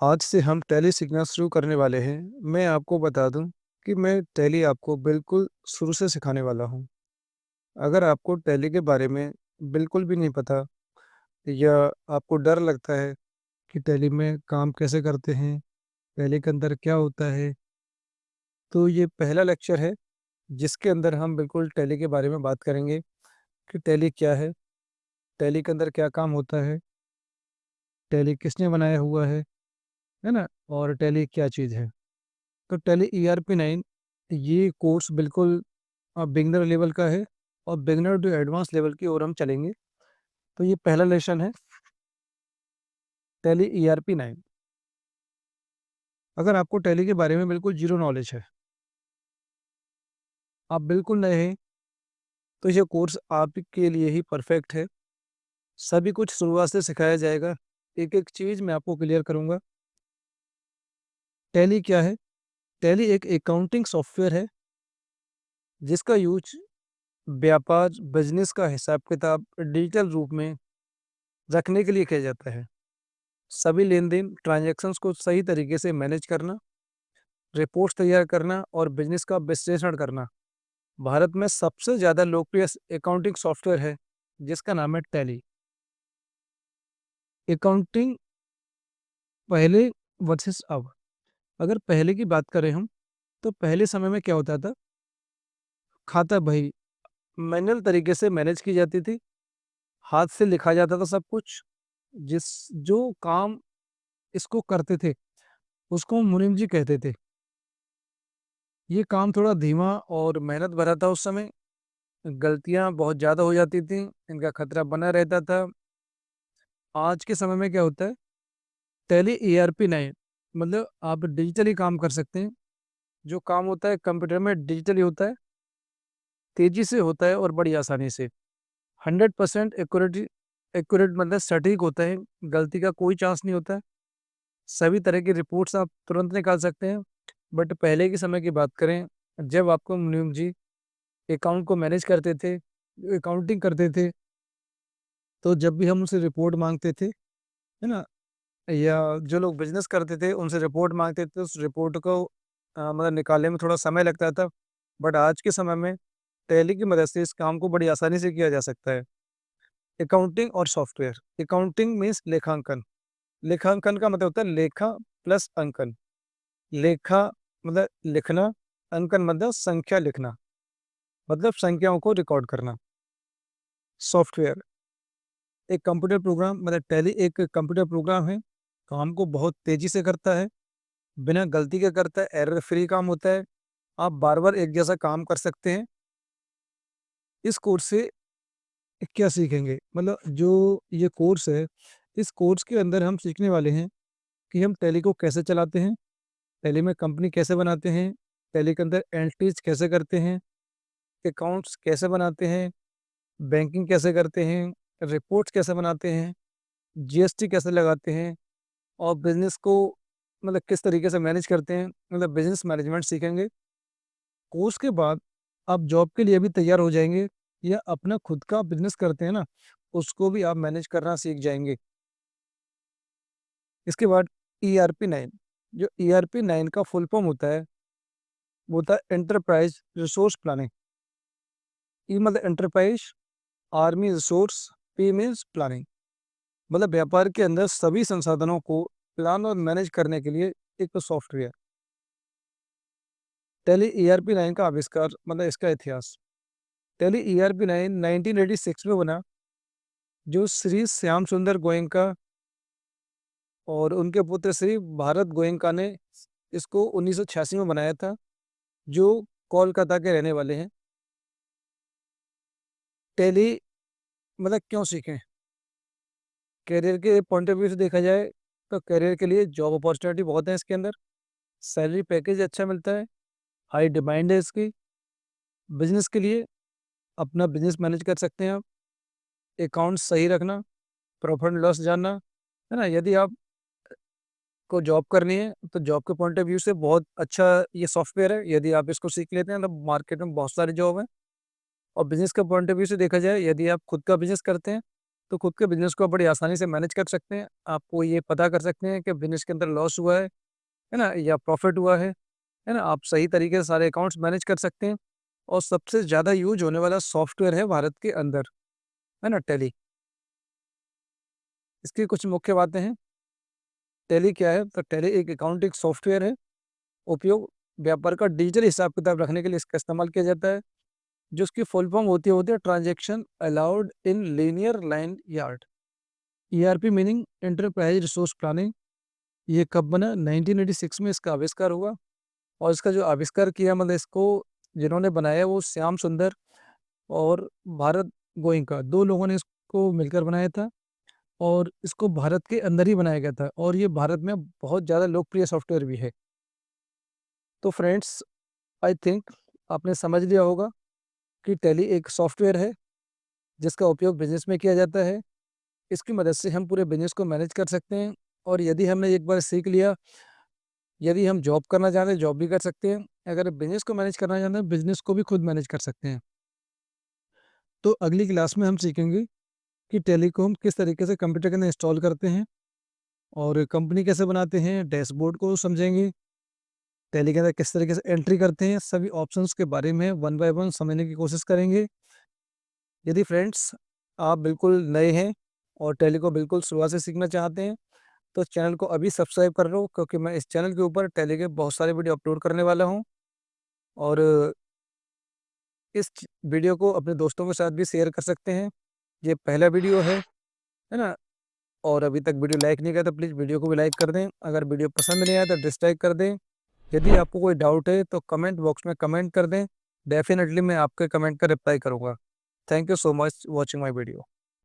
आज से हम टैली सीखना शुरू करने वाले हैं। मैं आपको बता दूं कि मैं टैली आपको बिल्कुल शुरू से सिखाने वाला हूं। अगर आपको टैली के बारे में बिल्कुल भी नहीं पता या आपको डर लगता है कि टैली में काम कैसे करते हैं, टैली के अंदर क्या होता है, तो ये पहला लेक्चर है जिसके अंदर हम बिल्कुल टैली के बारे में बात करेंगे कि टैली क्या है, टैली के अंदर क्या काम होता है, टैली किसने बनाया हुआ है ना, और टैली क्या चीज़ है। तो टैली ERP 9 ये कोर्स बिल्कुल बिगिनर लेवल का है और बिगिनर टू एडवांस लेवल की ओर हम चलेंगे। तो ये पहला लेसन है टैली ERP 9। अगर आपको टैली के बारे में बिल्कुल जीरो नॉलेज है, आप बिल्कुल नए हैं, तो ये कोर्स आपके लिए ही परफेक्ट है। सभी कुछ शुरुआत से सिखाया जाएगा, एक एक चीज़ मैं आपको क्लियर करूँगा। टैली क्या है? टैली एक अकाउंटिंग सॉफ्टवेयर है जिसका यूज व्यापार बिजनेस का हिसाब किताब डिजिटल रूप में रखने के लिए किया जाता है। सभी लेन-देन ट्रांज़ैक्शंस को सही तरीके से मैनेज करना, रिपोर्ट्स तैयार करना और बिज़नेस का विश्लेषण करना। भारत में सबसे ज़्यादा लोकप्रिय अकाउंटिंग सॉफ्टवेयर है, जिसका नाम है टैली। अकाउंटिंग पहले वर्सेस अब। अगर पहले की बात करें हम, तो पहले समय में क्या होता था, खाता बही मैनुअल तरीके से मैनेज की जाती थी, हाथ से लिखा जाता था सब कुछ। जिस जो काम इसको करते थे, उसको मुनीम जी कहते थे। ये काम थोड़ा धीमा और मेहनत भरा था उस समय। गलतियाँ बहुत ज़्यादा हो जाती थीं, इनका खतरा बना रहता था। आज के समय में क्या होता है, टैली ERP 9 मतलब आप डिजिटली काम कर सकते हैं। जो काम होता है कंप्यूटर में डिजिटली होता है, तेज़ी से होता है और बड़ी आसानी से। 100% एक्यूरेट मतलब सटीक होता है, गलती का कोई चांस नहीं होता है। सभी तरह की रिपोर्ट्स आप तुरंत निकाल सकते हैं। बट पहले के समय की बात करें, जब आपको मुनीम जी अकाउंट को मैनेज करते थे, अकाउंटिंग करते थे, तो जब भी हम उनसे रिपोर्ट माँगते थे, है ना? या जो लोग बिज़नेस करते थे, उनसे रिपोर्ट माँगते थे, उस रिपोर्ट को मतलब निकालने में थोड़ा समय लगता था। बट आज के समय में टैली की मदद से इस काम को बड़ी आसानी से किया जा सकता है। अकाउंटिंग और सॉफ्टवेयर। अकाउंटिंग मीन्स लेखांकन। लेखांकन का मतलब होता है लेखा प्लस अंकन। लेखा मतलब लिखना, अंकन मतलब संख्या लिखना, मतलब संख्याओं को रिकॉर्ड करना। सॉफ्टवेयर एक कंप्यूटर प्रोग्राम मतलब टैली एक कंप्यूटर प्रोग्राम है, काम को बहुत तेज़ी से करता है, बिना गलती के करता है, एरर फ्री काम होता है। आप बार-बार एक जैसा काम कर सकते हैं। इस कोर्स से क्या सीखेंगे? मतलब जो ये कोर्स है, इस कोर्स के अंदर हम सीखने वाले हैं कि हम टैली को कैसे चलाते हैं, टैली में कंपनी कैसे बनाते हैं, टैली के अंदर एंट्रीज़ कैसे करते हैं, अकाउंट्स कैसे बनाते हैं, बैंकिंग कैसे करते हैं, रिपोर्ट्स कैसे बनाते हैं, जीएसटी कैसे लगाते हैं और बिज़नेस को मतलब किस तरीके से मैनेज करते हैं, मतलब बिज़नेस मैनेजमेंट सीखेंगे। कोर्स के बाद आप जॉब के लिए भी तैयार हो जाएँगे या अपना खुद का बिज़नेस करते हैं ना, उसको भी आप मैनेज करना सीख जाएँगे। इसके बाद ERP 9 जो ERP 9 का फुल फॉर्म होता है, वो होता है एंटरप्राइज़ रिसोर्स प्लानिंग। ई मतलब enterprise, army resource, P means planning. मतलब व्यापार के अंदर सभी संसाधनों को प्लान और मैनेज करने के लिए एक तो सॉफ्टवेयर। टैली ERP 9 का आविष्कार मतलब इसका इतिहास। टैली ERP 9 1986 में बना, जो श्री श्याम सुंदर गोयनका और उनके पुत्र श्री भारत गोयनका ने इसको 1986 में बनाया था, जो कोलकाता के रहने वाले हैं। टैली मतलब क्यों सीखें? करियर के पॉइंट ऑफ व्यू से देखा जाए, तो करियर के लिए जॉब अपॉर्चुनिटी बहुत है इसके अंदर, सैलरी पैकेज अच्छा मिलता है, हाई डिमांड है इसकी। बिज़नेस के लिए अपना बिज़नेस मैनेज कर सकते हैं आप, अकाउंट सही रखना, प्रॉफिट एंड लॉस जानना, है ना? यदि आप को जॉब करनी है, तो जॉब के पॉइंट ऑफ व्यू से बहुत अच्छा ये सॉफ्टवेयर है। यदि आप इसको सीख लेते हैं, तो मार्केट में बहुत सारी जॉब है। और बिज़नेस के पॉइंट ऑफ व्यू से देखा जाए, यदि आप खुद का बिज़नेस करते हैं, तो खुद के बिज़नेस को आप बड़ी आसानी से मैनेज कर सकते हैं। आपको ये पता कर सकते हैं कि बिज़नेस के अंदर लॉस हुआ है ना? या प्रॉफ़िट हुआ है ना? आप सही तरीके से सारे अकाउंट्स मैनेज कर सकते हैं और सबसे ज़्यादा यूज़ होने वाला सॉफ्टवेयर है भारत के अंदर, है ना? टैली। इसकी कुछ मुख्य बातें हैं। टैली क्या है? तो टैली एक अकाउंटिंग सॉफ्टवेयर है। उपयोग व्यापार का डिजिटल हिसाब-किताब रखने के लिए इसका इस्तेमाल किया जाता है। जो उसकी फुल फॉर्म होती है transaction allowed in linear line yard. ERP meaning enterprise resource planning. ये कब बना? 1986 में इसका आविष्कार हुआ और इसका जो आविष्कार किया मतलब इसको जिन्होंने बनाया वो श्याम सुंदर और भारत गोइंका 2 लोगों ने इसको मिलकर बनाया था और इसको भारत के अंदर ही बनाया गया था और ये भारत में बहुत ज़्यादा लोकप्रिय सॉफ्टवेयर भी है। तो फ्रेंड्स, आई थिंक आपने समझ लिया होगा कि टैली एक सॉफ्टवेयर है जिसका उपयोग बिज़नेस में किया जाता है। इसकी मदद से हम पूरे बिज़नेस को मैनेज कर सकते हैं और यदि हमने एक बार सीख लिया, यदि हम जॉब करना चाहते हैं, जॉब भी कर सकते हैं। अगर बिज़नेस को मैनेज करना चाहते हैं, बिज़नेस को भी खुद मैनेज कर सकते हैं। तो अगली क्लास में हम सीखेंगे कि टैली को हम किस तरीके से कंप्यूटर के अंदर इंस्टॉल करते हैं और कंपनी कैसे बनाते हैं, डैशबोर्ड को समझेंगे, टैली के अंदर किस तरीके से एंट्री करते हैं, सभी ऑप्शंस के बारे में वन बाय वन समझने की कोशिश करेंगे। यदि फ्रेंड्स आप बिल्कुल नए हैं और टैली को बिल्कुल शुरुआत से सीखना चाहते हैं, तो चैनल को अभी सब्सक्राइब कर लो क्योंकि मैं इस चैनल के ऊपर टैली के बहुत सारे वीडियो अपलोड करने वाला हूँ और इस वीडियो को अपने दोस्तों के साथ भी शेयर कर सकते हैं। ये पहला वीडियो है ना? और अभी तक वीडियो लाइक नहीं किया तो प्लीज़ वीडियो को भी लाइक कर दें। अगर वीडियो पसंद नहीं आया तो डिसलाइक कर दें। यदि आपको कोई डाउट है तो कमेंट बॉक्स में कमेंट कर दें। डेफ़िनेटली मैं आपके कमेंट का रिप्लाई करूँगा। Thank you so much watching my video.